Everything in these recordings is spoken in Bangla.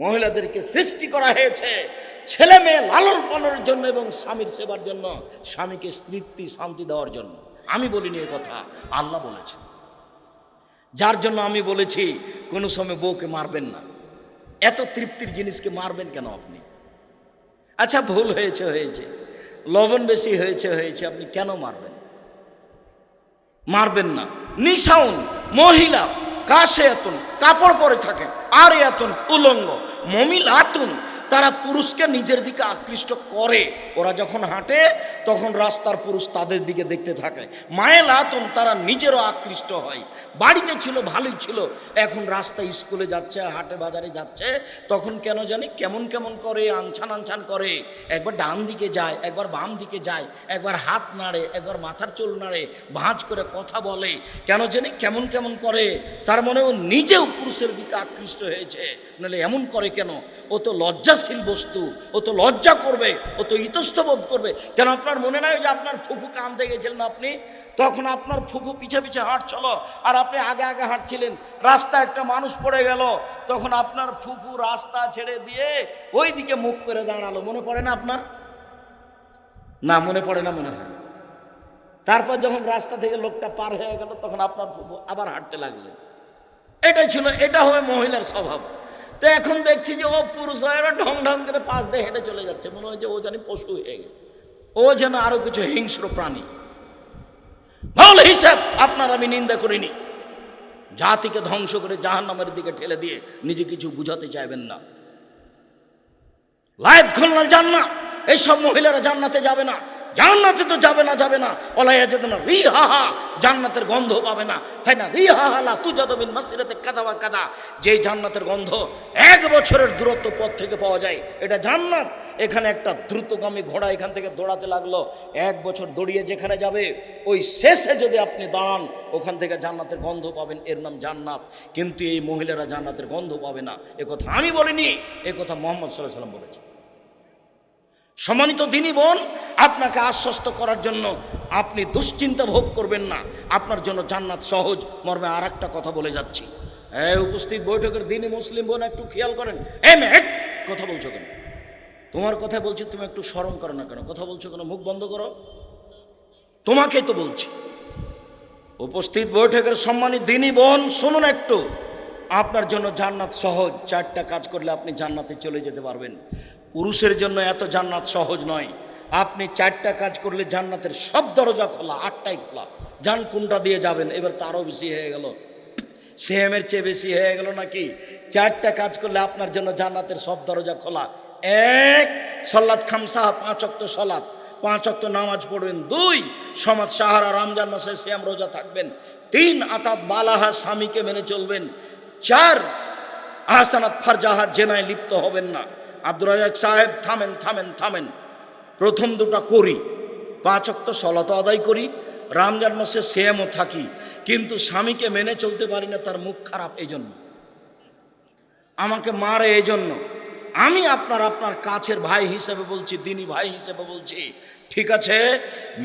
মহিলাদেরকে সৃষ্টি করা হয়েছে ছেলে মেয়ে লালন পালনের জন্য এবং স্বামীর সেবার জন্য, স্বামীকে তৃপ্তি শান্তি দেওয়ার জন্য। আমি বলিনি এ কথা, আল্লাহ বলেছে। যার জন্য আমি বলেছি কোনো সময় বউকে মারবেন না। এত তৃপ্তির জিনিসকে মারবেন কেন আপনি? আচ্ছা ভুল হয়েছে হয়েছে, লবণ বেশি হয়েছে হয়েছে, আপনি কেন মারবেন? মারবেন না। নিশাউন মহিলা কাশে এতন কাপড় পরে থাকে, আর এতন উলঙ্গ মমিল আতুন, তারা পুরুষকে নিজের দিকে আকৃষ্ট করে। ওরা যখন হাঁটে তখন রাস্তার পুরুষ তাদের দিকে দেখতে থাকে। মায়ের আতুন, তারা নিজেরও আকৃষ্ট হয়। বাড়িতে ছিল ভালোই ছিল, এখন রাস্তায় স্কুলে যাচ্ছে, হাটে বাজারে যাচ্ছে, তখন কেন জানি কেমন কেমন করে, আনছান আনছান করে। একবার ডান দিকে যায়, একবার বাম দিকে যায়, একবার হাত নাড়ে, একবার মাথার চুল নাড়ে, ভাঁজ করে কথা বলে, কেন জানি কেমন কেমন করে। তার মনে ও নিজেও পুরুষের দিকে আকৃষ্ট হয়েছে। নাহলে এমন করে কেন? ও তো লজ্জাশীল বস্তু, ও তো লজ্জা করবে, ও তো ইতস্তবোধ করবে। কেন আপনার মনে নাই যে আপনার ফুফুকে আনতে গেছিলেন আপনি, তখন আপনার ফুফু পিছে পিছে হাঁটছিল আর আপনি আগে আগে হাঁটছিলেন, রাস্তায় একটা মানুষ পড়ে গেল, তখন আপনার ফুফু রাস্তা ছেড়ে দিয়ে ওই দিকে মুখ করে দাঁড়ালো। মনে পড়ে না আপনার? না মনে পড়ে না মনে হয়। তারপর যখন রাস্তা থেকে লোকটা পার হয়ে গেল তখন আপনার ফুফু আবার হাঁটতে লাগলেন। এটাই ছিল, এটা হবে মহিলার স্বভাব। তো এখন দেখছি যে ও পুরুষ হয় ঢং ঢং করে পাশ দিয়ে হেঁটে চলে যাচ্ছে, মনে হয় যে ও জানি পশু হয়ে গেছে, ও যেন আরো কিছু হিংস্র প্রাণী। ভালো হিসাব আপনার আমি নিন্দা করিনি। জাতিকে ধ্বংস করে জাহান্নামের দিকে ঠেলে দিয়ে নিজে কিছু বুঝাতে চাইবেন না। লাইফ খুলনা জান্নাত, এইসব মহিলারা জান্নাতে যাবে না। জান্নাতে তো যাবে না, যাবে না। ওলাইয়া যেত না রিহাহা, জান্নাতের গন্ধ পাবে না। তাই না? রিহাহালা তুজাদবিন মাসিরাতে কাদা বা কাদা, যেই জান্নাতের গন্ধ 1 বছরের দূরত্ব পথ থেকে পাওয়া যায়, এটা জান্নাত। এখানে একটা দ্রুতগামী ঘোড়া এখান থেকে দৌড়াতে লাগলো, 1 বছর দৌড়িয়ে যেখানে যাবে ওই শেষে যদি আপনি দাঁড়ান ওখান থেকে জান্নাতের গন্ধ পাবেন, এর নাম জান্নাত। কিন্তু এই মহিলারা জান্নাতের গন্ধ পাবে না, এ কথা আমি বলিনি, এ কথা মুহাম্মদ সাল্লাল্লাহু আলাইহি ওয়াসাল্লাম বলেছে। সম্মানিত দিনী বোন, আপনাকে আশ্বস্ত করার জন্য আপনি দুশ্চিন্তা ভোগ করবেন না, আপনার জন্য জান্নাত সহজ মর্মে আর একটা কথা বলে যাচ্ছি। উপস্থিত বৈঠকের দিনী মুসলিম বোন একটু খেয়াল করেন। কথা বলছো কেন? তোমার কথা বলছি, তুমি একটু শরম করো না কেন? কথা বলছো কেন? মুখ বন্ধ করো, তোমাকেই তো বলছি। উপস্থিত বৈঠকের সম্মানিত দিনী বোন শুনুন একটু, আপনার জন্য জান্নাত সহজ। 4টা কাজ করলে আপনি জান্নাতে চলে যেতে পারবেন। পুরুষের জন্য এত জান্নাত সহজ নয়। আপনি 4টা কাজ করলে জান্নাতের সব দরজা খোলা, 8টাই খোলা। জান কোনটা দিয়ে যাবেন? এবার তারও বেশি হয়ে গেল, সেমের চেয়ে বেশি হয়ে গেল নাকি? 4টা কাজ করলে আপনার জন্য জান্নাতের সব দরজা খোলা। 1 সলাত খামসা, 5 ওয়াক্ত সলাত, 5 ওয়াক্ত নামাজ পড়বেন। 2 সমাজ সাহারা, রমজান মাসে সিয়াম রোজা থাকবেন। 3 আতাত বালাহা, স্বামীকে মেনে চলবেন। 4 আহসানাত ফারজাহা, জেনায় লিপ্ত হবেন না। আব্দুর রাজাক সাহেব থামেন থামেন থামেন। প্রথম 2টা করি, 5 ওয়াক্ত সলাত আদায় করি, রমজান মাসে সিয়ামও থাকি, কিন্তু স্বামীকে মেনে চলতে পারি না, তার মুখ খারাপ, এই জন্য আমাকে মারে। এই জন্য আমি আপনার কাছের ভাই হিসেবে বলছি, দিনী ভাই হিসেবে বলছি, ঠিক আছে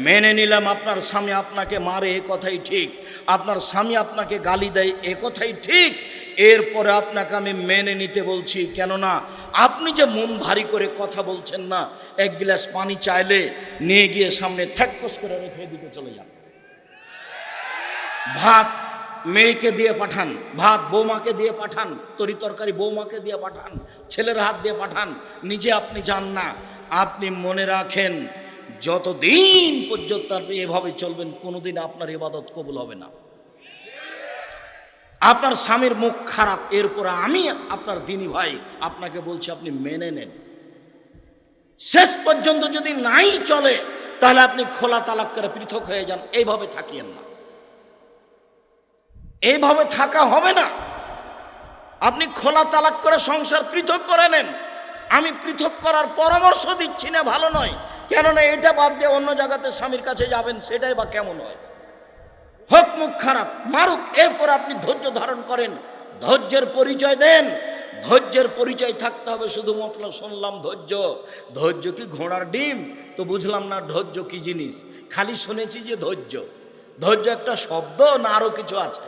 মেনে নিলাম আপনার স্বামী আপনাকে মারে, এ কথাই ঠিক। আপনার স্বামী আপনাকে গালি দেয়, এ কথাই ঠিক। এরপরে আপনাকে আমি মেনে নিতে বলছি, কেননা আপনি যে মন ভারী করে কথা বলছেন না, 1 গ্লাস পানি চাইলে নিয়ে গিয়ে সামনে থ্যাকস করে রেখে এদিকে চলে যান। ভাত মেয়েকে দিয়ে পাঠান, ভাত বৌমাকে দিয়ে পাঠান, তরি তরকারি বৌমাকে দিয়ে পাঠান, ছেলের হাত দিয়ে পাঠান, নিজে আপনি যান না। আপনি মনে রাখেন, যতদিন পর্যন্ত আপনি এভাবে চলবেন কোনোদিন আপনার ইবাদত কবুল হবে না। আপনার স্বামীর মুখ খারাপ, এরপরে আমি আপনার দিনী ভাই আপনাকে বলছি আপনি মেনে নেন। শেষ পর্যন্ত যদি নাই চলে তাহলে আপনি খোলা তালাক করে পৃথক হয়ে যান। এইভাবে থাকিয়েন না, এইভাবে থাকা হবে না। আপনি খোলা তালাক করে সংসার পৃথক করে নেন। আমি পৃথক করার পরামর্শ দিচ্ছি না, ভালো নয়। কেননা এটা বাদ দিয়ে অন্য জায়গাতে স্বামীর কাছে যাবেন, সেটাই বা কেমন হয়? হোক মুখ খারাপ, মারুক, এরপর আপনি ধৈর্য ধারণ করেন, ধৈর্যের পরিচয় দেন। ধৈর্যের পরিচয় থাকতে হবে শুধু। মতলব শুনলাম ধৈর্য, ধৈর্য কি ঘোড়ার ডিম? তো বুঝলাম না ধৈর্য কি জিনিস। খালি শুনেছি যে ধৈর্য, ধৈর্য একটা শব্দ না আরো কিছু আছে?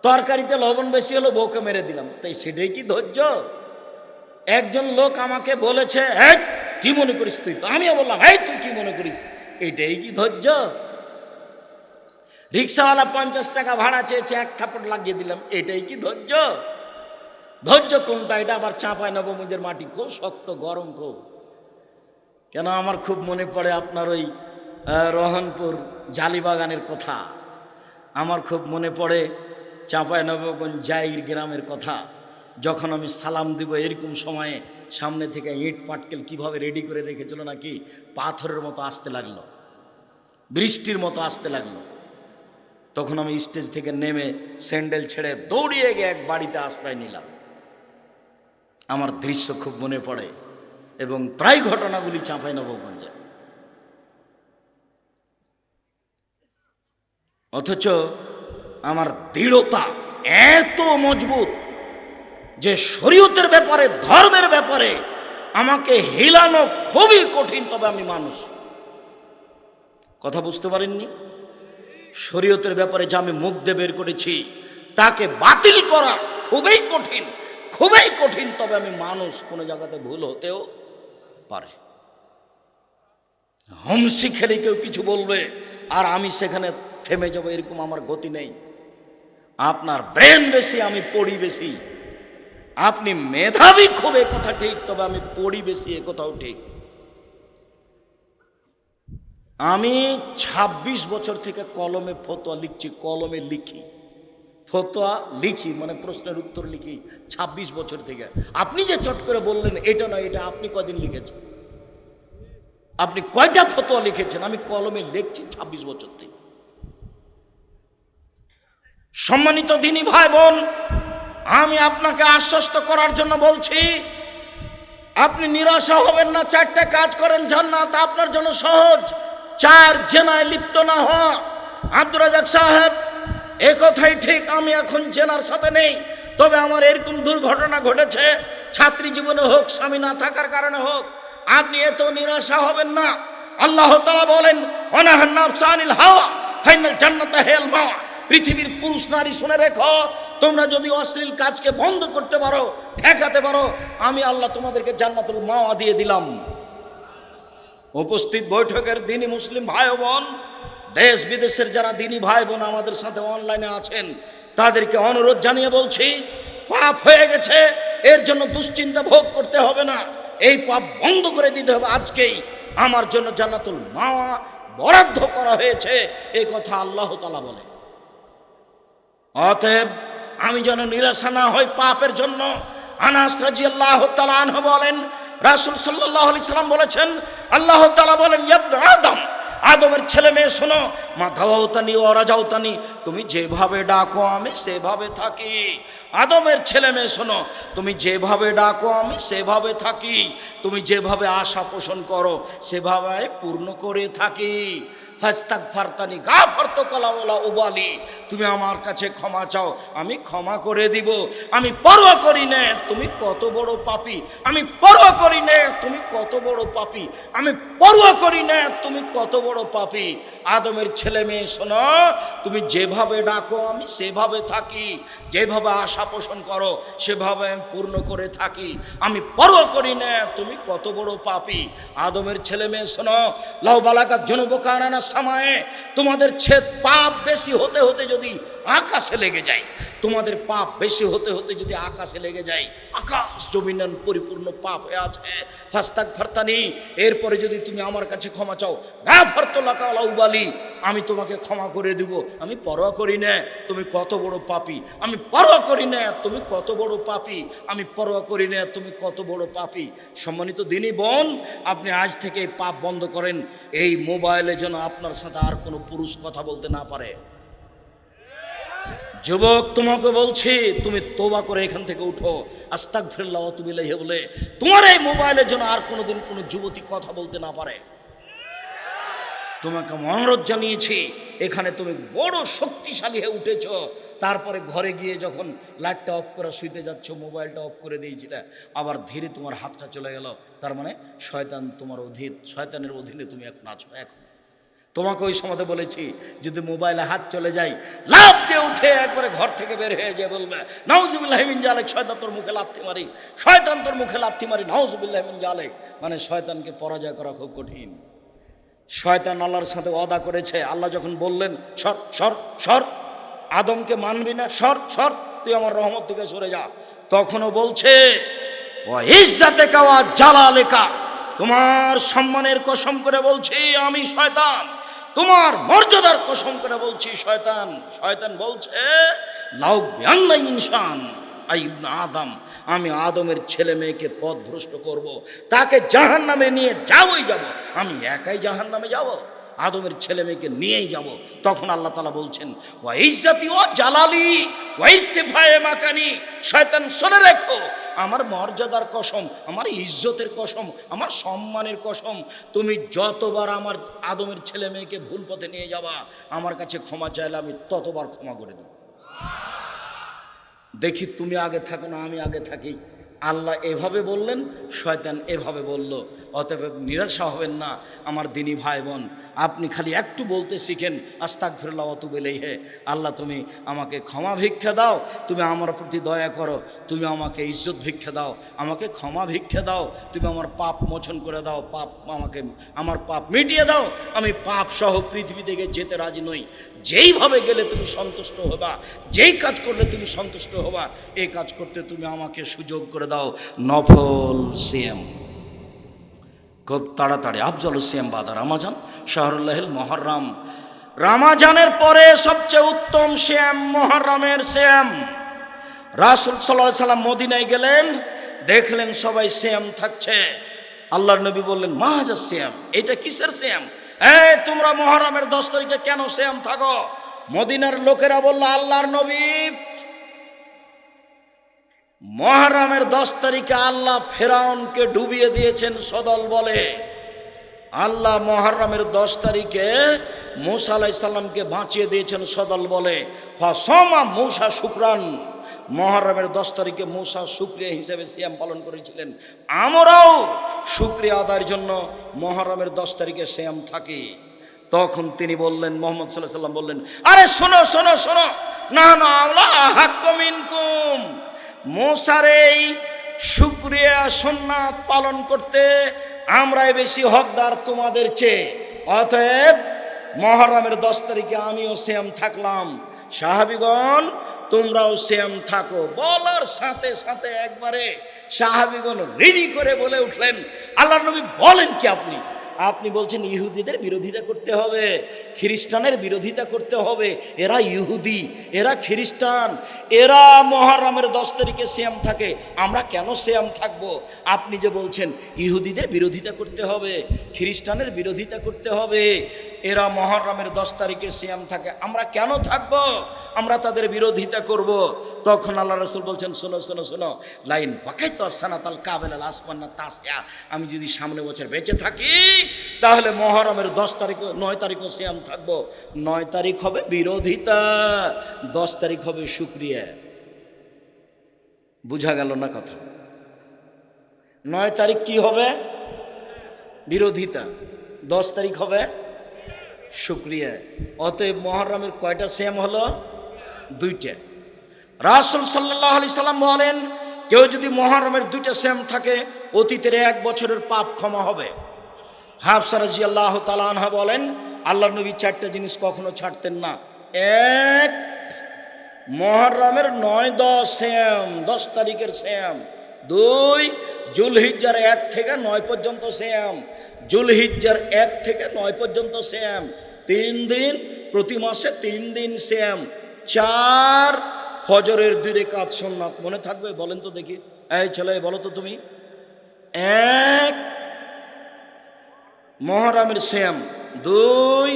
তরকারিতে লবণ বেশি হলো বউকে মেরে দিলাম, তাই সেটাই কি ধৈর্য? একজন লোক আমাকে বলেছে, এই কি মনে করিস তুই? তো আমিও বললাম, এই তুই কি মনে করিস? এটাই কি ধৈর্য? রিক্সাওয়ালা 50 টাকা ভাড়া চেয়েছে, এক থাপড় লাগিয়ে দিলাম, এটাই কি ধৈর্য? ধৈর্য কোনটা? এটা আবার চাঁপাইনবাবগঞ্জের মাটি খুব শক্ত, গরম খুব। কেন আমার খুব মনে পড়ে আপনার ওই রহনপুর জালিবাগানের কথা, আমার খুব মনে পড়ে চাঁপাইনবাবগঞ্জ জাইর গ্রামের কথা। যখন আমি সালাম দিব এরকম সময়ে সামনে থেকে ইট পাটকেল কিভাবে রেডি করে রেখেছিল, নাকি পাথরের মতো আসতে লাগলো, বৃষ্টির মতো আসতে লাগলো। তখন আমি স্টেজ থেকে নেমে স্যান্ডেল ছেড়ে দৌড়িয়ে গিয়ে এক বাড়িতে আশ্রয় নিলাম। আমার দৃশ্য খুব মনে পড়ে এবং প্রায় ঘটনাগুলি চাঁপাইনবাবগঞ্জে। অথচ আমার দৃঢ়তা এত মজবুত যে শরীয়তের ব্যাপারে, ধর্মের ব্যাপারে আমাকে হিলানো খুবই কঠিন। তবে আমি মানুষ, কথা বুঝতে পারেননি? শরীয়তের ব্যাপারে যা আমি মুখ দিয়ে বের করেছি তাকে বাতিল করা খুবই কঠিন, খুবই কঠিন। তবে আমি মানুষ, কোনো জায়গাতে ভুল হতেও পারে। হমসি খেলে কেউ কিছু বলবে আর আমি সেখানে থেমে যাবো, এরকম আমার গতি নেই। আপনার ব্রেন বেশি, আমি পড়ি বেশি। আপনি মেধাবী খুব, এ কথা ঠিক, তবে আমি পড়ি বেশি, এ কথাও ঠিক। আমি 26 বছর থেকে কলমে ফতোয়া লিখছি, কলমে লিখি, ফতোয়া লিখি, মানে প্রশ্নের উত্তর লিখি 26 বছর থেকে। আপনি যে চট করে বললেন এটা নয়, এটা আপনি কদিন লিখেছেন? আপনি কয়টা ফতোয়া লিখেছেন? আমি কলমে লিখছি 26 বছর থেকে। সম্মানিত দিনী ভাই বোন, আমি আপনাকে আশ্বস্ত করার জন্য বলছি, আপনি নিরাশা হবেন না। 4টা কাজ করেন, জান্নাত আপনার জন্য সহজ। 4, জেনায় লিপ্ত না হওয়া। আব্দুর রাজাক সাহেব, এ কথাই ঠিক, আমি এখন জেনার সাথে নেই, তবে আমার এরকম দুর্ঘটনা ঘটেছে, ছাত্রী জীবনে হোক, স্বামী না থাকার কারণে হোক। আপনি এত নিরাশা হবেন না। আল্লাহ তাআলা বলেন, ওয়ানাহান নাফসা আনিল হাওয়া ফাইনাল জান্নাতা হিয়াল মাওয়া। পৃথিবীর পুরুষ নারী শুনে রেখো, তোমরা যদি অশ্লীল কাজকে বন্ধ করতে পারো, ঠেকাতে পারো, আমি আল্লাহ তোমাদেরকে জান্নাতুল মাওয়া দিয়ে দিলাম। উপস্থিত বৈঠকের দিনী মুসলিম ভাই বোন, দেশ বিদেশের যারা দিনী ভাই বোন আমাদের সাথে অনলাইনে আছেন, তাদেরকে অনুরোধ জানিয়ে বলছি, পাপ হয়ে গেছে, এর জন্য দুশ্চিন্তা ভোগ করতে হবে না। এই পাপ বন্ধ করে দিতে হবে আজকেই। আমার জন্য জান্নাতুল মাওয়া বরাদ্দ করা হয়েছে, এই কথা আল্লাহ তাআলা বলে। অতএব আমি যেন নিরাশা না হই পাপের জন্য। আনাস রাদিয়াল্লাহু তাআলা আনহু বলেন, রাসূল সাল্লাল্লাহু আলাইহি সাল্লাম বলেছেন, আল্লাহ তাআলা বলেন, ইয়া ইবনে আদম, আদমের ছেলে মেয়ে শোনো, মা দাওয়াতানি ওয়া রাজাউতানি, তুমি যেভাবে ডাকো আমি সেভাবে থাকি। আদমের ছেলে মেয়ে শোনো, তুমি যেভাবে ডাকো আমি সেভাবে থাকি, তুমি যেভাবে আশা পোষণ করো সেভাবে পূর্ণ করে থাকি। ফাস্তাগফারতানি গাফারতু কালা ওয়ালা উবালি, তুমি আমার কাছে ক্ষমা চাও, আমি ক্ষমা করে দিব। আমি পরোয়া করি না তুমি কত বড় পাপী, আমি পরোয়া করি না তুমি কত বড় পাপী, আমি পরোয়া করি না তুমি কত বড় পাপী। আদমের ছেলে মেয়ে শোনো, তুমি যেভাবে ডাকো আমি সেভাবে থাকি, যেভাবে আশা পোষণ করো সেভাবে আমি পূর্ণ করে থাকি, আমি পরোয়া করি না তুমি কত বড় পাপী। আদমের ছেলে মেয়ে শোনো, লাউ বালাগাত জুনুবুকা সামায়ে, তোমাদের পাপ বেশি হতে হতে যদি আকাশে লেগে যায়, তোমাদের পাপ বেশি হতে হতে যদি আকাশে লেগে যায়, আকাশ জমিনান পরিপূর্ণ পাপ হয়ে আছে, ফাস্তাগফারতানি, এরপরে যদি তুমি আমার কাছে ক্ষমা চাও, গাফারতু লাকা ওয়ালা উবালি, আমি তোমাকে ক্ষমা করে দিব। আমি পরোয়া করি না তুমি কত বড় পাপী, আমি পরোয়া করি না তুমি কত বড় পাপী, আমি পরোয়া করি না তুমি কত বড় পাপী। সম্মানিত দিনী বোন, আপনি আজ থেকে এই পাপ বন্ধ করেন, এই মোবাইলে যেন আপনার সাথে আর কোনো পুরুষ কথা বলতে না পারে। যুবক, তোমাকে বলছি, তুমি তওবা করে এখান থেকে উঠো, আস্তাগফিরুল্লাহ ওয়া আতুবু ইলাইহি বলে তোমার এই মোবাইলের জন্য আর কোনোদিন কোনো যুবতী কথা বলতে না পারে। তোমাকে অনুরোধ জানিয়েছি, এখানে তুমি বড় শক্তিশালী হয়ে উঠেছ, তারপরে ঘরে গিয়ে যখন লাইটটা অফ করে শুইতে যাচ্ছ, মোবাইলটা অফ করে দিয়েছিলে, আবার ধীরে তোমার হাতটা চলে গেল, তার মানে শয়তান তোমার শয়তানের অধীনে তুমি এখন আছো। এখন তোমাকে ওই সময় বলেছি, যদি মোবাইলে হাত চলে যায়, লাফ দিয়ে উঠে একবারে ঘর থেকে বের হয়ে যায়, বলবে নাউজুবিল্লাহি মিন জালিক, শয়তান তোর মুখে লাথি মারি, শয়তান তোর মুখে লাথি মারি, নাউজুবিল্লাহি মিন জালিক। মানে শয়তানকে পরাজয় করা খুব কঠিন। শয়তান আল্লাহর সাথে ওয়াদা করেছে। আল্লাহ যখন বললেন সর সর সর, আদমকে মানবি না, সর সর, তুই আমার রহমত থেকে সরে যা, তখনও বলছে ওয়া ইজ্জাতিকা ওয়া জালালিকা, তোমার সম্মানের কসম করে বলছি আমি শয়তান, তোমার মর্যাদার কসম করে বলছি শয়তান। শয়তান বলছে লাউ বিআন্না ইনসান আই ইবনে আদম, আমি আদমের ছেলে মেয়েকে পথভ্রষ্ট করব, তাকে জাহান্নামে নিয়ে যাবই যাব, আমি একাই জাহান্নামে যাব, আদমের ছেলে মেয়েকে নিয়েই যাব। তখন আল্লাহ তাআলা বলছেন ওয়া ইজ্জাতি ওয়া জালালি ওয়া ইরতিফায়ে মাকানি, শয়তান শুনে রেখো, আমার মর্যাদার কসম, আমার ইজ্জতের কসম, আমার সম্মানের কসম, তুমি যতবার আমার আদমের ছেলে মেয়েকে ভুল পথে নিয়ে যাবা, আমার কাছে ক্ষমা চাইলে আমি ততবার ক্ষমা করে দেব। দেখি তুমি আগে থাকো না আমি আগে থাকি। আল্লাহ এভাবে বললেন, শয়তান এভাবে বলল। অতএব নিরাশা হবেন না আমার দিনী ভাই বোন, আপনি খালি একটু বলতে শিখেন আস্তাগফিরুল্লাহ ওয়া আতুবু ইলাইহি, আল্লাহ তুমি আমাকে ক্ষমা ভিক্ষা দাও, তুমি আমার প্রতি দয়া করো, তুমি আমাকে ইজ্জত ভিক্ষা দাও, আমাকে ক্ষমা ভিক্ষা দাও, তুমি আমার পাপ মোচন করে দাও, পাপ আমাকে, আমার পাপ মিটিয়ে দাও, আমি পাপ সহ পৃথিবী থেকে যেতে রাজি নই। যেইভাবে গেলে তুমি সন্তুষ্ট হবা, যেই কাজ করলে তুমি সন্তুষ্ট হবা, এই কাজ করতে তুমি আমাকে সুযোগ করে দাও। নফল সিয়াম খুব তাড়াতাড়ি, আফজাল সিয়াম বাদা রমাজান শাহরুল্লাহিল মুহররম, রমাজানের পরে সবচেয়ে উত্তম সিয়াম মুহররমের সিয়াম। রাসূল সাল্লাল্লাহু আলাইহি সাল্লাম মদিনায় গেলেন, দেখলেন সবাই সিয়াম থাকছে। আল্লাহর নবী বললেন মাহাজা সিয়াম, এটা কিসের সিয়াম? এই তোমরা মুহররমের 10 তারিখে কেন সিয়াম থাকো? মদিনার লোকেরা বলল আল্লাহর নবী, মুহররমের 10 তারিখে আল্লাহ ফেরাউনকে ডুবিয়ে দিয়েছেন সদল বলে। আল্লাহ মুহররমের 10 তারিখে মূসা আলাইহিস সালামকে বাঁচিয়ে দিয়েছেন সদল বলে। ফাসামা মূসা শুকরান, মুহররমের 10 তারিখে মূসা শুকরিয়া হিসেবে সিয়াম পালন করেছিলেন। আমরাও শুকরিয়া আদায়ের জন্য মুহররমের 10 তারিখে সিয়াম থাকি। তখন তিনি বললেন, মুহাম্মদ সাল্লাল্লাহু আলাইহি ওয়াসাল্লাম বললেন, আরে শোনো শোনো শোনো, না না আল্লাহ হাক্কুম মিনকুম, মূসার এই শুকরিয়া সুন্নাত পালন করতে আমরাই বেশি হকদার তোমাদের চেয়ে। অতএব মুহররমের 10 তারিখে আমিও সিয়াম থাকলাম, সাহাবীগণ তোমরাও সিয়াম থাকো। বলার সাথে সাথে একবারে সাহাবীগণ রেডি করে বলে উঠলেন, আল্লাহর নবী বলেন কি আপনি? আপনি বলছেন ইহুদিদের বিরোধিতা করতে হবে, খ্রিস্টানের বিরোধিতা করতে হবে, এরা ইহুদি, এরা খ্রিস্টান, এরা মুহররমের 10 তারিখে সিয়াম থাকে, আমরা কেন সিয়াম থাকব? আপনি যে বলছেন ইহুদিদের বিরোধিতা করতে হবে, খ্রিস্টানের বিরোধিতা করতে হবে, এরা মুহররমের 10 তারিখে সিয়াম থাকে, আমরা কেন থাকব? আমরা তাদের বিরোধিতা করব। তখন আল্লাহ রাসূল বলছেন, শোনো শোনো শোনো, লাইন বাকাইতু সানাতাল কাবেল আল আসমান্না তাসিয়া, আমি যদি সামনে বছর বেঁচে থাকি তাহলে মুহররমের 10 তারিখ 9 তারিখও সিয়াম থাকবো। 9 তারিখ হবে বিরোধিতা, 10 তারিখ হবে শুকরিয়া। বুঝা গেল না কথা? 9 তারিখ কি হবে? বিরোধিতা, 10 তারিখ হবে শুকরিয়া। অতএব মুহররমের কয়টা সিয়াম হলো? 2টা। রাসূল সাল্লাল্লাহু আলাইহি সাল্লাম বলেন, কেউ যদি মুহররমের 2টা সিয়াম থাকে অতীতের 1 বছরের পাপ ক্ষমা হবে। হাফসা রাদিয়াল্লাহু তাআলা আনহা বলেন, আল্লাহর নবী 4টা জিনিস কখনো ছাড়তেন না। 1, মুহররমের 9-10 সিয়াম, 10 তারিখের সিয়াম। 2, জুলহিজ্জার 1 থেকে 9 পর্যন্ত সিয়াম, জুলহিজ্জার 1 থেকে 9 পর্যন্ত সিয়াম। 3 দিন, প্রতি মাসে 3 দিন সিয়াম। 4, ফজরের 2 রাকাত সুন্নাত। মনে থাকবে? বলেন তো দেখি, এই ছেলে বলো তো তুমি। 1, মুহররমের সিয়াম। 2,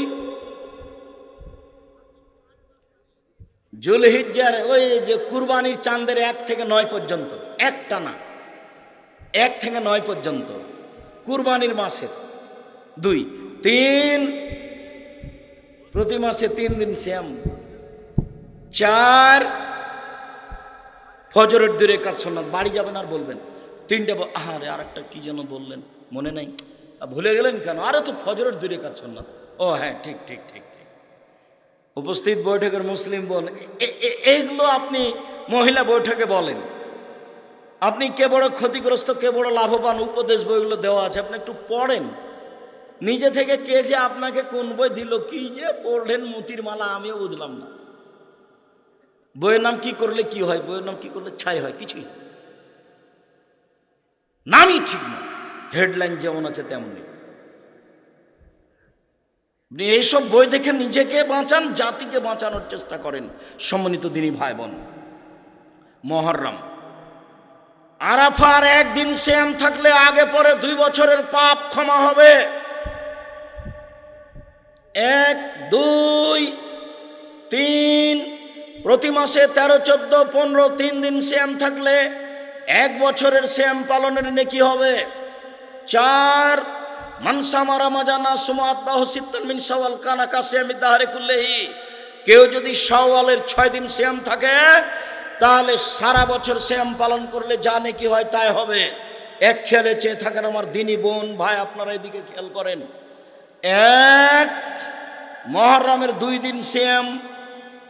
জুলহিজ্জার ওই যে কুরবানির চাঁদের 1 থেকে 9 পর্যন্ত, একটা না, 1 থেকে 9 পর্যন্ত কুরবানির মাসের। 2, 3, প্রতি মাসে 3 দিন সিয়াম। 4, ফজরের 2 রাকাত সুন্নাত। বাড়ি যাবেন আর বলবেন 3টা, আরে আরেকটা কি যেন বললেন মনে নাই, ভুলে গেলেন কেন? আরে তো ফজরের 2 রাকাত সুন্নাত। ও হ্যাঁ, ঠিক ঠিক ঠিক ঠিক। উপস্থিত বৈঠকের মুসলিম বোন, এইগুলো আপনি মহিলা বৈঠকে বলেন। আপনি কে বড় ক্ষতিগ্রস্ত, কে বড় লাভবান, উপদেশ বইগুলো দেওয়া আছে, আপনি একটু পড়েন। নিজে থেকে কে যে আপনাকে কোন বই দিল, কি যে পড়লেন মতির মালা, আমিও বুঝলাম না। বইয়ের নাম কি করলে কি হয়, বইয়ের নাম কি করলে ছাই হয়, কিছুই নামই ঠিক না, হেডলাইন যেমন আছে তেমনই। আপনি এইসব বই দেখে নিজেকে বাঁচান, জাতিকে বাঁচানোর চেষ্টা করেন। সম্মানিত দিনী ভাই বোন, মুহররম আরাফার একদিন সিয়াম থাকলে আগে পরে 2 বছরের পাপ ক্ষমা হবে। 1, 2, 3, প্রতি মাসে 13, 14, 15, 3 দিন সিয়াম থাকলে 1 বছরের সিয়াম পালনের নেকি হবে। 4, মানসামা রমাজানা সুমাত বাহু সিত্তান মিন শাওয়াল কানা কাসিয়ামি দাহরে কুল্লিহি, কেউ যদি শাওয়ালের 6 দিন সিয়াম থাকে তাহলে সারা বছর সিয়াম পালন করলে যা নেকি হয় তাই হবে। এক খেয়ালে চেয়ে থাকেন আমার দিনী বোন ভাই, আপনারা এদিকে খেয়াল করেন। 1, মুহররমের 2 দিন সিয়াম,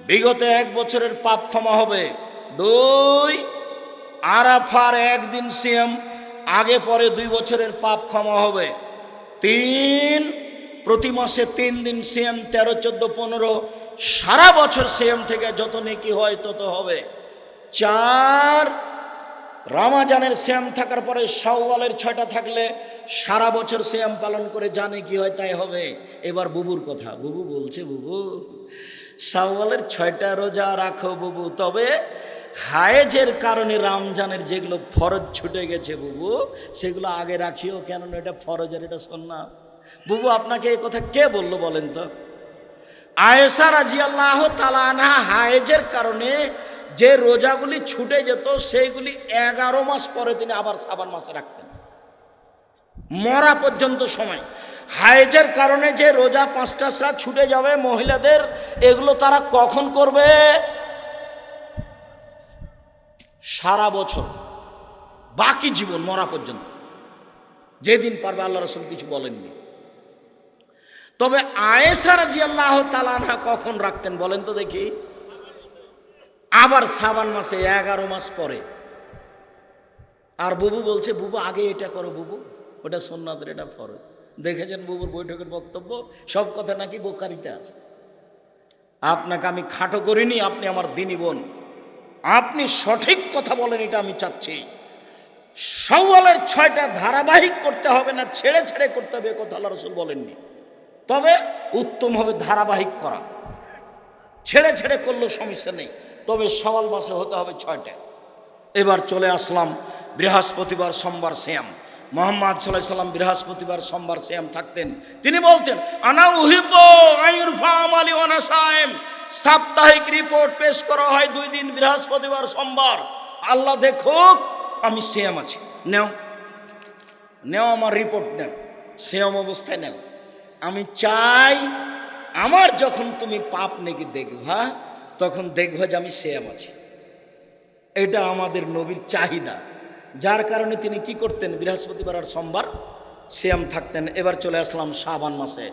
বিগত 1 বছরের পাপ ক্ষমা হবে। 2, আরাফার 1 দিন সিয়াম, আগে পরে 2 বছরের পাপ ক্ষমা হবে। 3, প্রতি মাসে 3 দিন সিয়াম, 13, 14, 15, সারা বছর সিয়াম থেকে যত নেকি হয় তত হবে। 4, রমাজানের সিয়াম থাকার পরে শাওয়ালের 6টা থাকলে সারা বছর সিয়াম পালন করে জানে কি হয় তাই হবে। এবার বুবুর কথা, বুবু বলছে, বুবু শাওয়ালের 6টা রোজা রাখো বুবু, তবে হায়েজের কারণে রমজানের যেগুলো ফরজ ছুটে গেছে বুবু, সেগুলো আগে রাখিও, কেননা এটা ফরজের, এটা সুন্নাত। বুবু আপনাকে এই কথা কে বললো বলেন তো? আয়েশা রাদিয়াল্লাহু তাআলা আনহা হায়েজের কারণে যে রোজাগুলি ছুটে যেত সেইগুলি 11 মাস পরে তিনি আবার শাবান মাসে রাখতেন, মরা পর্যন্ত সময়। হায়েজের কারণে যে রোজা 5টা ছুটে যাবে মহিলাদের, এগুলো তারা কখন করবে? সারা বছর, বাকি জীবন, মরা পর্যন্ত, যেদিন পারবে। আল্লাহ রাসূল কিছু বলেননি। তবে আয়েশা রাদিয়াল্লাহু তাআলা আনহা কখন রাখতেন বলেন তো দেখি? আবার শাবান মাসে 11 মাস পরে। আর বুবু বলছে, বুবু আগে এটা করো বুবু, ওটা সুন্নাতের, এটা ফরজ। দেখেছেন বুবুর বৈঠকের বক্তব্য, সব কথা নাকি বুখারীতে আছে। আপনাকে আমি খাটো করিনি, আপনি আমার দিনী বোন, আপনি সঠিক কথা বলেন, এটা আমি চাচ্ছি। শাওয়ালের 6টা ধারাবাহিক করতে হবে না, ছেড়ে ছেড়ে করতে হবে, কথা আল্লাহ রাসূল বলেননি। তবে উত্তম হবে ধারাবাহিক করা, ছেড়ে ছেড়ে করলেও সমস্যা নেই, তবে শাওয়াল মাসে হতে হবে 6টা। এবার চলে আসলাম বৃহস্পতিবার সোমবার সিয়াম। মুহাম্মদ সাল্লাল্লাহু আলাইহি সাল্লাম বৃহস্পতিবার সোমবার সিয়াম থাকতেন। তিনি বলতেন, আনা উহিব্বু আইরফা আমালি ওয়া নাসাইম। সাপ্তাহিক রিপোর্ট পেশ করা হয় 2 দিন, বৃহস্পতিবার সোমবার। আল্লাহ দেখুক আমি সিয়াম আছি, নেও নেও আমার রিপোর্ট নেও, সিয়াম অবস্থায় নেও। আমি চাই আমার যখন তুমি পাপ নেকি দেখবা, তখন দেখবা যে আমি সিয়াম আছি। এটা আমাদের নবীর চাহিদা, যার কারণে তিনি কি করতেন? বৃহস্পতিবার আর সোমবার সিয়াম থাকতেন। এবার চলে আসলাম শাবান মাসে,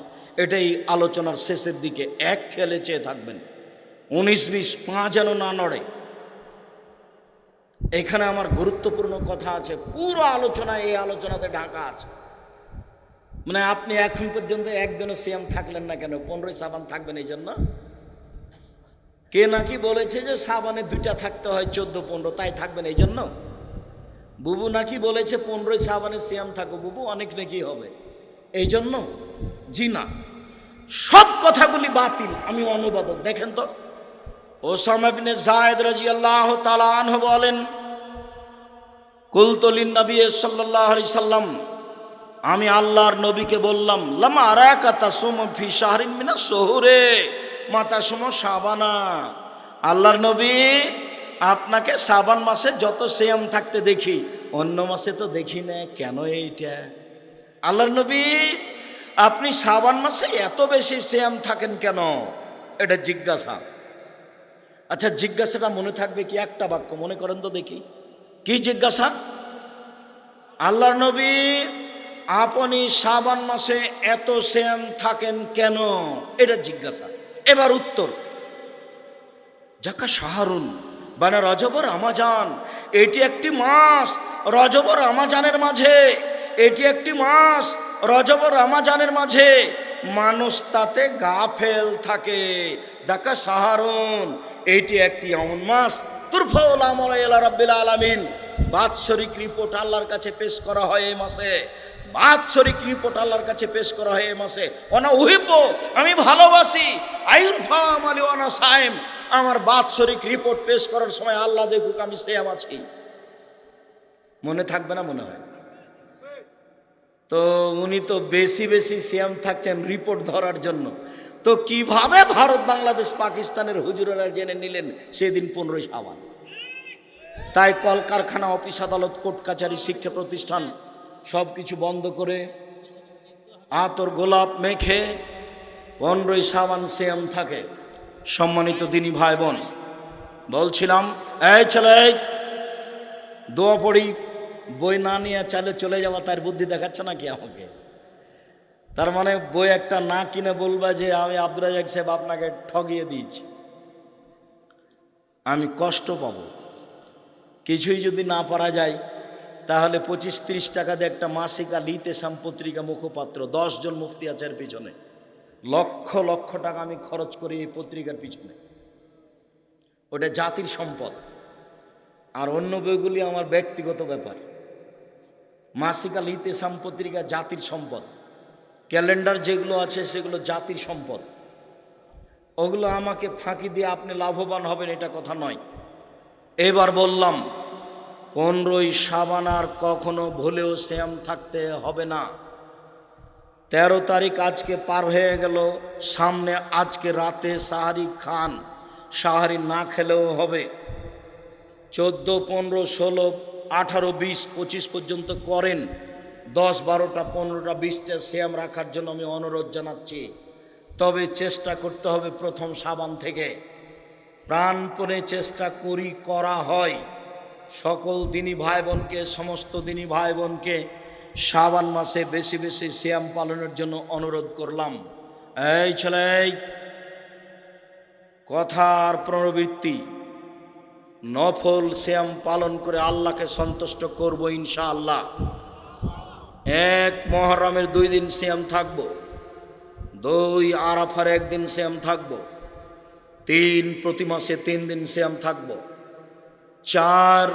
এটাই আলোচনার শেষের দিকে। এক খেয়ালে চেয়ে থাকবেন, 19-20 পা যেন না নড়ে। এখানে আমার গুরুত্বপূর্ণ কথা আছে, পুরো আলোচনা এই আলোচনাতে ঢাকা আছে। মানে আপনি এখন পর্যন্ত একদিনও সিয়াম থাকলেন না কেন? 15ই শাবান থাকবেন এই জন্য? কে নাকি বলেছে যে শাবানে 2টা থাকতে হয়, 14, 15, তাই থাকবেন এই জন্য? বুবু নাকি বলেছে 15ই শাবানে সিয়াম থাকো বুবু, অনেক নাকি হবে এই জন্য? জি না, সব কথাগুলি বাতিল। আমি অনুবাদক, দেখেন তো। ওসামা ইবনে যায়েদ রাদিয়াল্লাহু তাআলা আনহু বলেন, কুলতু লিন নবী সাল্লাল্লাহু আলাইহি সাল্লাম, আমি আল্লাহর নবীকে বললাম, লামা আরাকা তাসুমু ফি শাহরিন মিনাস শুহুরে মা তাসুমু শাবানা। আল্লাহর নবী, আপনাকে শাবান মাসে যত সিয়াম থাকতে দেখি, অন্য মাসে তো দেখি না, কেন এইটা? আল্লাহর নবী, আপনি শাবান মাসে এত বেশি সিয়াম থাকেন কেন? এটা জিজ্ঞাসা। আচ্ছা, জিজ্ঞাসাটা মনে থাকবে কি? একটা বাক্য মনে করেন তো দেখি, কি জিজ্ঞাসা? আল্লাহর নবী, আপনি শাবান মাসে এত সিয়াম থাকেন কেন, এটা জিজ্ঞাসা। এবার উত্তর, যাকা শাহরুন মানে রজব ও রমাজান, এটি একটি মাস রজব ও রমাজানের মাঝে, এটি একটি মাস রজব ও রমাজানের মাঝে মানুষ তাতে গাফেল থাকে। যাকা শাহরুন, এটি একটি এমন মাস তুরফাউল আমল ইলা রাব্বিল আলামিন, বাৎসরিক রিপোর্ট আল্লাহর কাছে পেশ করা হয় এই মাসে, বাৎসরিক রিপোর্ট আল্লাহর কাছে পেশ করা হয় এই মাসে। ওনা উহিব্ব, আমি ভালোবাসি, আইরফা আমালি ওনা সাইম, আমার বাৎসরিক রিপোর্ট পেশ করার সময় আল্লাহ দেখুক আমি সিয়াম আছি। মনে থাকবে না মনে হয়? তো উনি তো বেশি বেশি সিয়াম থাকছেন রিপোর্ট ধরার জন্য। তো কিভাবে ভারত বাংলাদেশ পাকিস্তানের হুজুরেরা জেনে নিলেন সেদিন 15ই শাবান? তাই কলকারখানা, অফিস আদালত, কোর্ট কাছারি, শিক্ষা প্রতিষ্ঠান সব কিছু বন্ধ করে আতর গোলাপ মেখে 15ই শাবান সিয়াম থাকে। সম্মানিত দিনী ভাই বোন, বলছিলাম এই ছেলে দোয়া পড়ি, বই না নিয়ে চালে চলে যাওয়া তার বুদ্ধি দেখাচ্ছ নাকি আমাকে? তার মানে বই একটা না কিনে বলবা যে আমি আব্দুর রাজ্জাক সাহেব আপনাকে ঠগিয়ে দিয়েছি, আমি কষ্ট পাব। কিছুই যদি না পারা যায় তাহলে 25-30 টাকা দিয়ে একটা মাসিক আল ইতেসাম পত্রিকা মুখপাত্র, 10 জন মুফতি আছে এর পিছনে, লক্ষ লক্ষ টাকা আমি খরচ করি এই পত্রিকার পিছনে। ওটা জাতির সম্পদ। আর অন্য বইগুলি আমার ব্যক্তিগত ব্যাপার। মাসিক আল ইতেসাম পত্রিকা জাতির সম্পদ, ক্যালেন্ডার যেগুলো আছে সেগুলো জাতির সম্পদ। ওগুলো আমাকে ফাঁকি দিয়ে আপনি লাভবান হবেন এটা কথা নয়। এবার বললাম 15ই শাবান আর কখনো ভুলেও সিয়াম থাকতে হবে না। 13 তারিখ আজকে পার হয়ে গেল, সামনে আজকে রাতে সাহারি খান, সাহারি না খেলেও হবে। 14, 15, 16, 18, 20, 25 পর্যন্ত করেন। 10, 12টা, 15টা, 20টা সিয়াম রাখার জন্য আমি অনুরোধ জানাচ্ছি। তবে চেষ্টা করতে হবে প্রথম শাবান থেকে, প্রাণপণে চেষ্টা করা হয়। সকল দিনী ভাই বোনকে, সমস্ত দিনী ভাই বোনকে শাবান মাসে বেশি বেশি সিয়াম পালনের জন্য অনুরোধ করলাম। এই ছেলে, কথার পুনরাবৃত্তি, নফল সিয়াম পালন করে আল্লাহকে সন্তুষ্ট করব ইনশাআল্লাহ। 1 মুহররমের 2 দিন সিয়াম থাকব, 2 আরাফার 1 দিন সিয়াম থাকব, 3 প্রতি মাসে 3 দিন সিয়াম থাকব, 4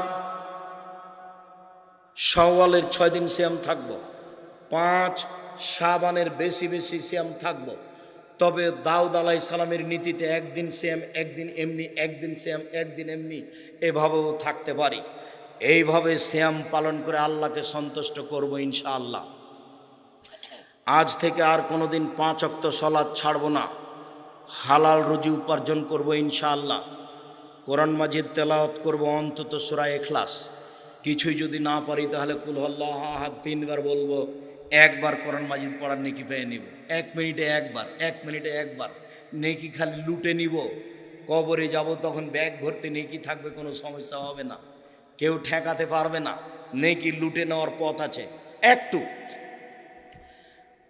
শাওয়ালের 6 দিন সিয়াম থাকব, 5 শাবানের বেশি বেশি সিয়াম থাকব। তবে দাউদ আলাইহিস সালামের নীতিতে 1 দিন সিয়াম, 1 দিন এমনি, 1 দিন সিয়াম, 1 দিন এমনি, এভাবেও থাকতে পারি। এইভাবে সিয়াম পালন করে আল্লাহকে সন্তুষ্ট করব ইনশাআল্লাহ। আজ থেকে আর কোনোদিন 5 ওয়াক্ত সালাত ছাড়ব না, হালাল রুজি উপার্জন করব ইনশাআল্লাহ। কোরআন মাজিদ তেলাওয়াত করব, অন্তত সূরা ইখলাস। কিছুই যদি না পারি তাহলে কুল আল্লাহু আহাদ 3 বার বলবো, 1 বার কোরআন মাজিদ পড়ার নেকি পেয়ে নিব। 1 মিনিটে 1 বার, 1 মিনিটে 1 বার নেকি খালি লুটে নিব। কবরে যাব তখন ব্যাগ ভর্তি নেকি থাকবে, কোনো সমস্যা হবে না, কেউ ঠেকাতে পারবে না। নেকি লুটে নেওয়ার পথ আছে। একটু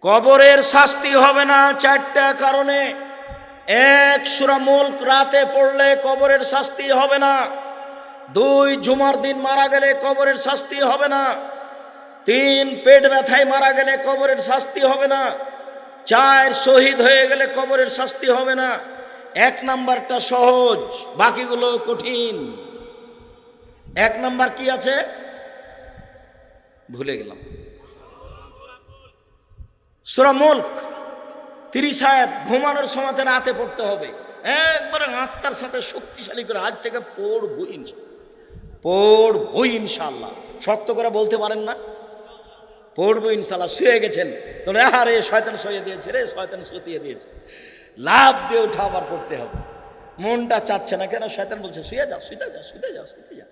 কবরের শাস্তি হবে না 4টা কারণে। 1 সূরা মুলক রাতে পড়লে কবরের শাস্তি হবে না। 2 জুমার দিন মারা গেলে কবরের শাস্তি হবে না। 3 পেট ব্যথায় মারা গেলে কবরের শাস্তি হবে না। 4 শহীদ হয়ে গেলে কবরের শাস্তি হবে না। 1 নাম্বারটা সহজ, বাকিগুলো কঠিন। 1 নাম্বার কি আছে ভুলে গেলাম, সূরা মুলক 30 আয়াত, ঘুমানোর সময় রাতে পড়তে হবে। একবারে আত্মার সাথে শক্তিশালী করে আজ থেকে পড়বো ইনশাআল্লাহ। শক্ত করে বলতে পারেন না? পড়বো ইনশাআল্লাহ। শুয়ে গেছেন তোমরা, আরে শয়তান শুয়ে দিয়েছে রে, শয়তান শুতিয়ে দিয়েছে, লাভ দিয়ে উঠা আবার পড়তে হবে। মনটা চাচ্ছে না কেন? শয়তান বলছে শুয়ে যাও, শুতে যাও, শুতে যাও, শুতে যাও।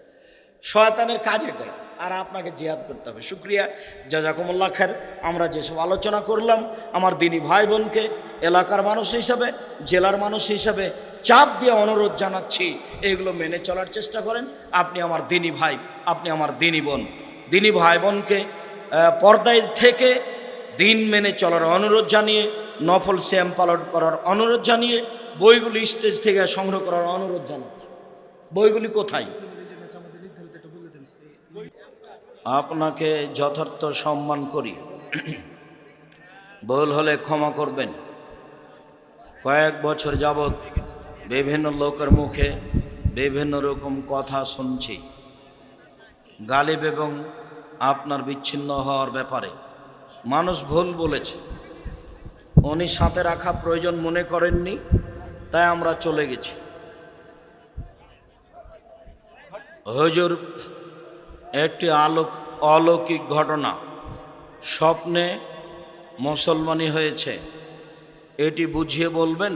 শয়তানের কাজ এটাই, আর আপনাকে জিহাদ করতে হবে। শুকরিয়া, জাযাকুমুল্লাহ খায়ের। আমরা যেসব আলোচনা করলাম, আমার দিনী ভাই বোনকে এলাকার মানুষ হিসাবে, জেলার মানুষ হিসাবে চাপ দিয়ে অনুরোধ জানাচ্ছি, এগুলো মেনে চলার চেষ্টা করেন। আপনি আমার দিনী ভাই, আপনি আমার দিনী বোন। দিনী ভাই বোনকে পর্দায় থেকে দিন মেনে চলার অনুরোধ জানিয়ে, নফল সিয়াম পালন করার অনুরোধ জানিয়ে, বইগুলি স্টেজ থেকে সংগ্রহ করার অনুরোধ জানাচ্ছি। বইগুলি কোথায়? আপনাকে যথার্থ সম্মান করি, ভুল হলে ক্ষমা করবেন। কয়েক বছর যাবৎ বিভিন্ন লোকের মুখে বিভিন্ন রকম কথা শুনছি গালিব এবং আপনার বিচ্ছিন্ন হওয়ার ব্যাপারে। মানুষ ভুল বলেছে, উনি সাথে রাখা প্রয়োজন মনে করেননি, তাই আমরা চলে গেছি। হুজুর একটি অলৌকিক ঘটনা, স্বপ্নে মুসলমানি হয়েছে, এটি বুঝিয়ে বলবেন?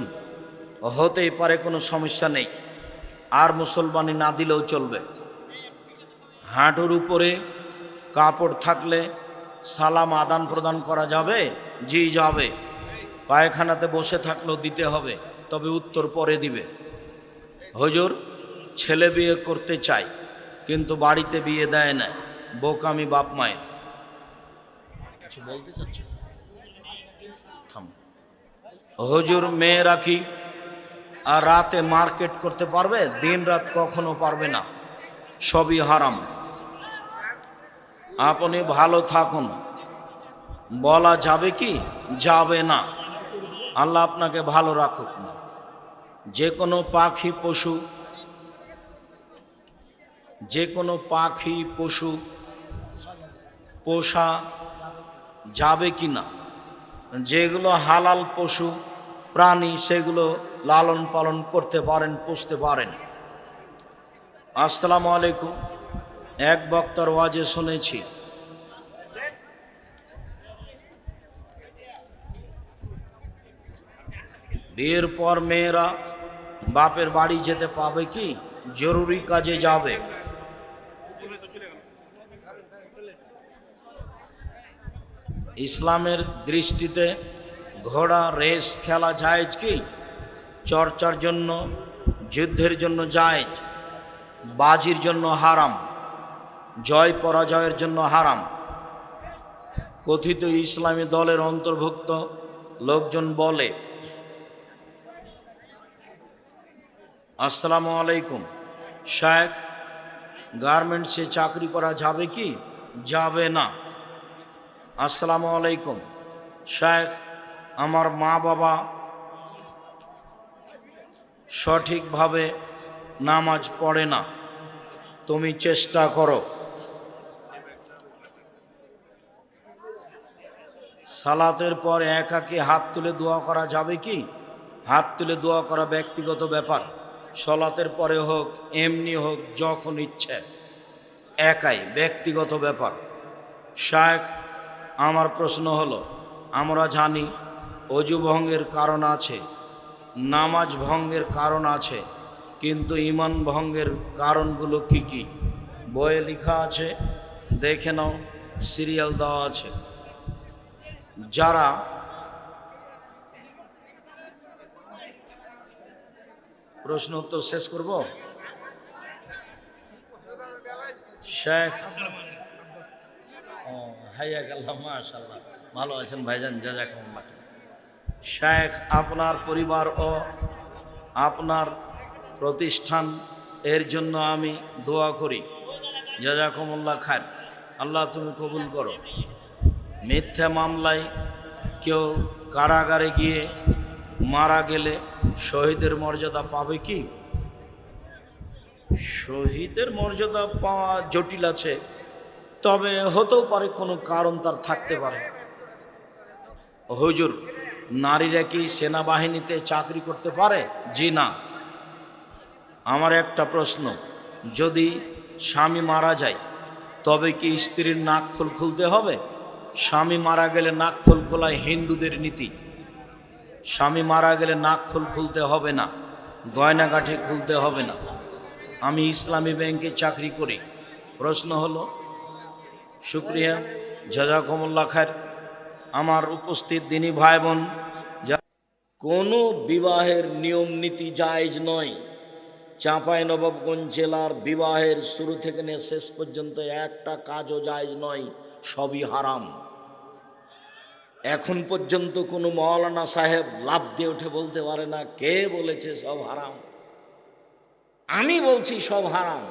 হতেই পারে, কোনো সমস্যা নেই, আর মুসলমানি না দিলেও চলবে। হাঁটুর উপরে কাপড় থাকলে সালাম আদান প্রদান করা যাবে? জি যাবে। পায়খানাতে বসে থাকলেও দিতে হবে, তবে উত্তর পরে দিবে। হুজুর ছেলে বিয়ে করতে চাই, কিন্তু বাড়িতে বিয়ে দেয় না, বোকামি বাপ মায়ের। কিছু বলতে চাচ্ছ? হুজুর মেয়েরা কি আর রাতে মার্কেট করতে পারবে? দিন রাত কখনো পারবে না, সবই হারাম। আপনি ভালো থাকুন, বলা যাবে কি? যাবে না। আল্লাহ আপনাকে ভালো রাখুক না। যে কোনো পাখি পশু পোষা যাবে কি না? যেগুলো হালাল পশু প্রাণী সেগুলো লালন পালন করতে পারেন, পুষতে পারেন। আসসালামু আলাইকুম। এক বক্তার ওয়াজে শুনেছি বিয়ের পর মেয়েরা বাপের বাড়ি যেতে পাবে কি? জরুরি কাজে যাবে। ইসলামের দৃষ্টিতে ঘোড়া রেস খেলা জায়েজ কি? চর্চার জন্য, যুদ্ধের জন্য জায়েজ, বাজির জন্য হারাম, জয় পরাজয়ের জন্য হারাম। কথিত ইসলামী দলের অন্তর্ভুক্ত লোকজন বলে, আসসালামু আলাইকুম শায়েখ, গার্মেন্টসে চাকরি করা যাবে কি? যাবে না। আসসালামু আলাইকুম শায়েখ, আমার মা বাবা সঠিকভাবে নামাজ পড়ে না, তুমি চেষ্টা করো। সালাতের পর একাকী হাত তুলে দোয়া করা যাবে কি? হাত তুলে দোয়া করা ব্যক্তিগত ব্যাপার, সালাতের পরে হোক এমনি হোক যখন ইচ্ছে, একাই ব্যক্তিগত ব্যাপার। শায়েখ আমার প্রশ্ন হলো, আমরা জানি অজু ভঙ্গের কারণ আছে, নামাজ ভঙ্গের কারণ আছে, কিন্তু ঈমান ভঙ্গের কারণগুলো কি কি? বইয়ে লেখা আছে, দেখে নাও, সিরিয়াল দেওয়া আছে। যারা প্রশ্ন উত্তর শেষ করব। শেখ হাইয়াকাল্লাহ, মাশাআল্লাহ, ভালো আছেন ভাইজান, জাযাকুমুল্লাহ। শেখ আপনার পরিবার ও আপনার প্রতিষ্ঠান এর জন্য আমি দোয়া করি, জাযাকুমুল্লাহ খায়র, আল্লাহ তুমি কবুল করো। মিথ্যা মামলায় কেউ কারাগারে গিয়ে মারা গেলে শহীদের মর্যাদা পাবে কি? শহীদের মর্যাদা পাওয়া জটিল আছে, তবে হতেও পারে কোনো কারণ তার থাকতে পারে। হুজুর নারীরা কি সেনাবাহিনীতে চাকরি করতে পারে? জি না। আমার একটা প্রশ্ন, যদি স্বামী মারা যায় তবে কি স্ত্রীর নাক ফুল খুলতে হবে? স্বামী মারা গেলে নাক ফুল খোলা হিন্দুদের নীতি। স্বামী মারা গেলে নাক ফুল খুলতে হবে না, গয়নাগাঠি খুলতে হবে না। আমি ইসলামী ব্যাংকে চাকরি করি। প্রশ্ন হলো, শুক্রিয়া, জাযাকুমুল্লাহ খায়র। আমার উপস্থিত দিনী ভাই বোন, কোনো বিবাহের নিয়ম নীতি জায়েজ নয়। চাঁপাইনবাবগঞ্জ জেলার বিবাহের শুরু থেকে নিয়ে শেষ পর্যন্ত একটা কাজও জায়েজ নয়। সবই হারাম। এখন পর্যন্ত কোনো মাওলানা সাহেব লাফ দিয়ে উঠে বলতে পারে না কে বলেছে সব হারাম। আমি বলছি সব হারাম।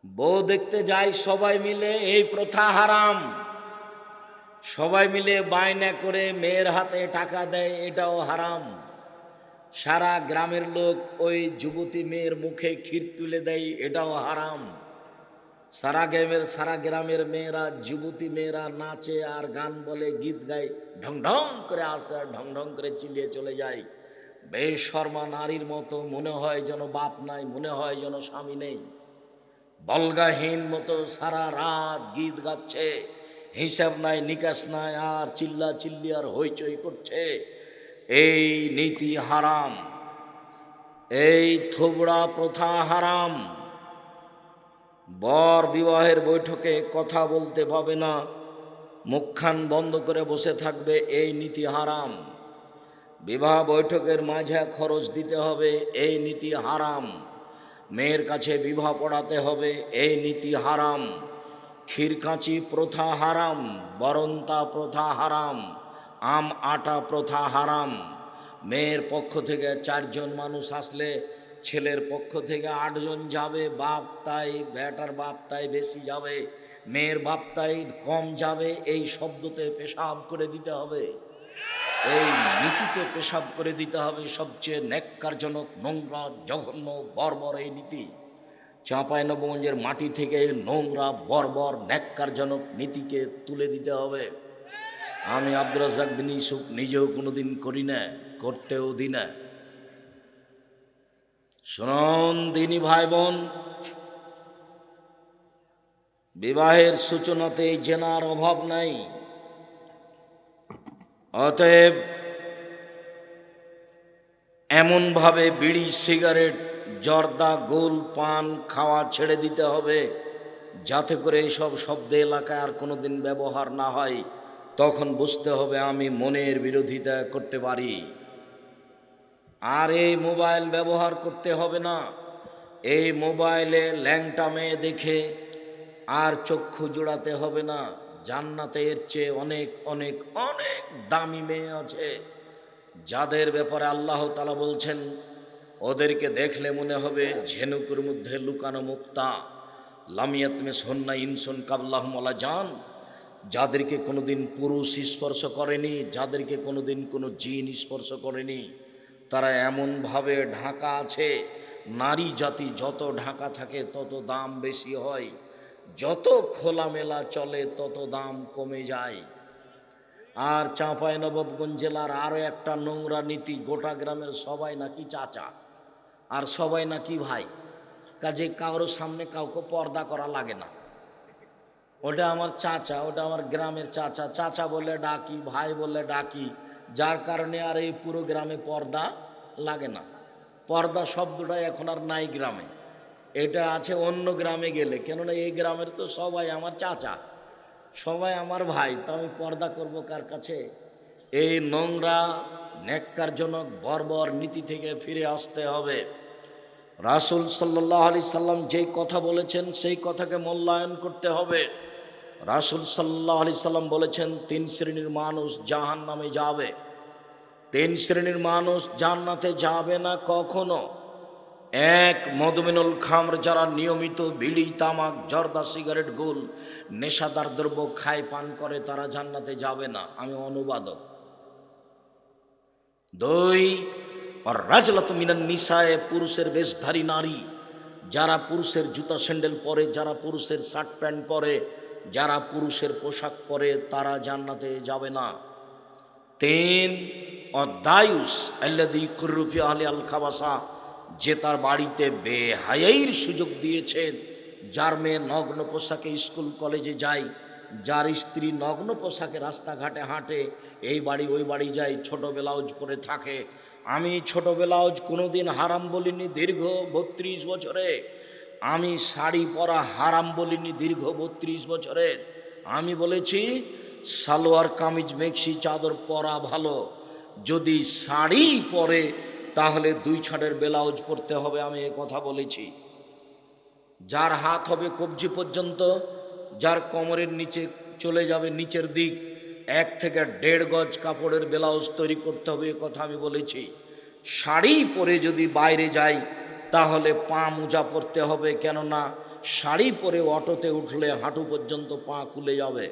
বউ দেখতে যাই সবাই মিলে, এই প্রথা হারাম। সবাই মিলে বায়না করে মেয়ের হাতে টাকা দেয়, এটাও হারাম। সারা গ্রামের লোক ওই যুবতী মেয়ের মুখে ক্ষীর তুলে দেয়, এটাও হারাম। সারা গ্রামের মেয়েরা, যুবতী মেয়েরা নাচে আর গান বলে, গীত গায়, ঢং ঢং করে আসে আর ঢং ঢং করে চিলিয়ে চলে যায়। বেশরমা নারীর মতো, মনে হয় যেন বাপ নাই, মনে হয় যেন স্বামী নেই। বলগাহীন মতো সারা রাত গীত গাচ্ছে, হিসাব নাই নিকাশ নাই, আর চিল্লা চিল্লি আর হইচই করছে। এই নীতি হারাম, এই থোবড়া প্রথা হারাম। বর বিবাহের বৈঠকে কথা বলতে পাবে না, মুখখান বন্ধ করে বসে থাকবে, এই নীতি হারাম। বিবাহ বৈঠকের মাঝে খরচ দিতে হবে, এই নীতি হারাম। মেয়ের কাছে বিবাহ পড়াতে হবে, এই নীতি হারাম। ক্ষীরকাঁচি প্রথা হারাম, বরন্তা প্রথা হারাম, আম আটা প্রথা হারাম। মেয়ের পক্ষ থেকে 4 জন মানুষ আসলে ছেলের পক্ষ থেকে 8 জন যাবে, বাপ তাই, বেটার বাপ তাই বেশি যাবে, মেয়ের বাপ তাই কম যাবে। এই শব্দতে পেশাব করে দিতে হবে, এই নীতিতে পেশাব করে দিতে হবে। সবচেয়ে ন্যাক্কারজনক, নোংরা, জঘন্য, বর্বর এই নীতি। চাঁপাইনবাবগঞ্জের মাটি থেকে নোংরা, বর্বর, ন্যাক্কারজনক নীতিকে তুলে দিতে হবে। আমি আব্দুর রাজ্জাক বিন ইউসুফ নিজেও কোনোদিন করি না, করতেও দিই না। শুনুন দিনী ভাই বোন, বিবাহের সূচনাতে জেনার অভাব নাই। অতএব এমনভাবে বিড়ি, সিগারেট, জর্দা, গোল, পান খাওয়া ছেড়ে দিতে হবে যাতে করে এইসব শব্দ এলাকায় আর কোনোদিন ব্যবহার না হয়। তখন বুঝতে হবে আমি মনের বিরোধিতা করতে পারি। আর এই মোবাইল ব্যবহার করতে হবে না। এই মোবাইলে ল্যাংটা মেয়ে দেখে আর চক্ষু জোড়াতে হবে না। জান্নাতে এর চেয়ে অনেক অনেক অনেক দামি মেয়ে আছে, যাদের ব্যাপারে আল্লাহ তাআলা বলছেন ওদেরকে দেখলে মনে হবে ঝিনুকের মধ্যে লুকানো মুক্তা। লামিয়াত মে সন্না ইনসন কাবলাহুম ওয়ালা জান, যাদেরকে কোনোদিন পুরুষ স্পর্শ করেনি, যাদেরকে কোনোদিন কোনো জিন স্পর্শ করেনি, তারা এমনভাবে ঢাকা আছে। নারী জাতি যত ঢাকা থাকে তত দাম বেশি হয়, যত খোলামেলা চলে তত দাম কমে যায়। আর চাঁপাইনবাবগঞ্জ জেলার আরও একটা নোংরা নীতি, গোটা গ্রামের সবাই নাকি চাচা আর সবাই নাকি ভাই, কাজে কারোর সামনে কাউকে পর্দা করা লাগে না। ওটা আমার চাচা, ওটা আমার গ্রামের চাচা, চাচা বলে ডাকি, ভাই বলে ডাকি, যার কারণে আর এই পুরো গ্রামে পর্দা লাগে না। পর্দা শব্দটা এখন আর নাই গ্রামে, এটা আছে অন্য গ্রামে গেলে। কেননা এই গ্রামের তো সবাই আমার চাচা, সবাই আমার ভাই, তো আমি পর্দা করব কার কাছে? এই নোংরা, ন্যাক্কারজনক, বর্বর নীতি থেকে ফিরে আসতে হবে। রাসূল সাল্লাল্লাহু আলাইহি সাল্লাম যেই কথা বলেছেন সেই কথাকে মূল্যায়ন করতে হবে। রাসূল সাল্লাল্লাহু আলাইহি সাল্লাম বলেছেন 3 শ্রেণীর মানুষ জাহান্নামে যাবে। 3 শ্রেণীর মানুষ জান্নাতে যাবে না কখনো। 1, মদমিনুল খামর, যারা নিয়মিত বিড়ি, তামাক, জর্দা, সিগারেট, গোল, নেশাদার দ্রব্য খায়, পান করে, তারা জান্নাতে যাবে না। আমি অনুবাদক। 2, আর রাজলাতু মিনান নিসায়ে, পুরুষের বেশধারী নারী, যারা পুরুষের জুতা স্যান্ডেল পরে, যারা পুরুষের শার্ট প্যান্ট পরে, যারা পুরুষের পোশাক পরে, তারা জান্নাতে যাবে না। 3, অদায়ুস আল্লাযী কুররুফি আহলি আল খাবাসা, যে তার বাড়িতে বেহায়াইর সুযোগ দিয়েছেন, যার মেয়ে নগ্ন পোশাকে স্কুল কলেজে যায়, যার স্ত্রী নগ্ন পোশাকে রাস্তাঘাটে হাঁটে, এই বাড়ি ওই বাড়ি যায়, ছোট ব্লাউজ পরে থাকে। আমি ছোট ব্লাউজ কোনোদিন হারাম বলিনি দীর্ঘ 32 বছরে। আমি শাড়ি পরা হারাম বলিনি দীর্ঘ 32 বছরে। আমি বলেছি সালোয়ার কামিজ মেক্সি চাদর পরা ভালো। যদি শাড়ি পরে তাহলে 2 ছাড়ের ব্লাউজ পরতে হবে, আমি এ কথা বলেছি। যার হাত হবে কবজি পর্যন্ত, যার কোমরের নিচে চলে যাবে নিচের দিক 1 থেকে 1.5 গজ কাপড়ের ব্লাউজ তৈরি করতে হবে, এ কথা আমি বলেছি। শাড়ি পরে যদি বাইরে যাই তাহলে পা মোজা পরতে হবে, কেননা শাড়ি পরে অটোতে উঠলে হাঁটু পর্যন্ত পা খুলে যাবে,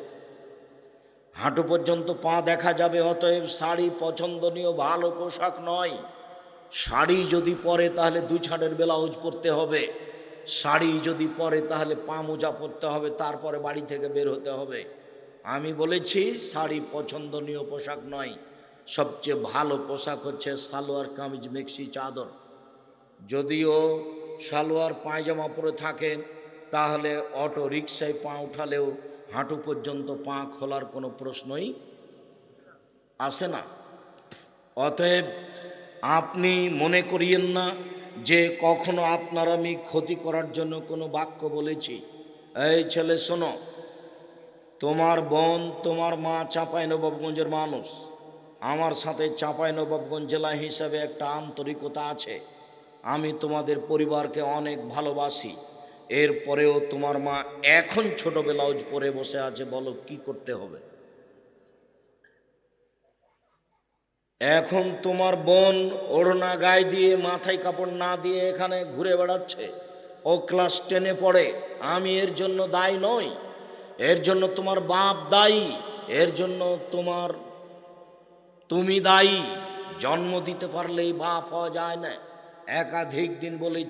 হাঁটু পর্যন্ত পা দেখা যাবে। অতএব শাড়ি পছন্দনীয় ভালো পোশাক নয়। শাড়ি যদি পরে তাহলে 2 ছাড়ের ব্লাউজ পরতে হবে, শাড়ি যদি পরে তাহলে পা মোজা পরতে হবে, তারপরে বাড়ি থেকে বের হতে হবে। আমি বলেছি শাড়ি পছন্দনীয় পোশাক নয়, সবচেয়ে ভালো পোশাক হচ্ছে সালোয়ার কামিজ মেক্সি চাদর। যদিও সালোয়ার পায়জামা পরে থাকেন তাহলে অটো রিক্সায় পা উঠালেও হাঁটু পর্যন্ত পা খোলার কোনো প্রশ্নই আসে না। অতএব আপনি মনে করিয়েন না যে কখনো আপনার আমি ক্ষতি করার জন্য কোনো বাক্য বলেছি। এই ছেলে শোনো, তোমার বোন তোমার মা চাঁপাইনবাবগঞ্জের মানুষ, আমার সাথে চাঁপাইনবাবগঞ্জ জেলা হিসাবে একটা আন্তরিকতা আছে। আমি তোমাদের পরিবারকে অনেক ভালোবাসি। এরপরেও তোমার মা এখন ছোট ব্লাউজ পরে বসে আছে, বলো কি করতে হবে? এখন তোমার বোন ওড়না গায়ে দিয়ে মাথায় কাপড় না দিয়ে এখানে ঘুরে বেড়াচ্ছে, ও ক্লাস 10-এ পড়ে। আমি এর জন্য দায়ী নই, এর জন্য তোমার বাপ দায়ী, এর জন্য তুমি দায়ী। জন্ম দিতে পারলেই বাপ হওয়া যায় না, একাধিক দিন বলেছি।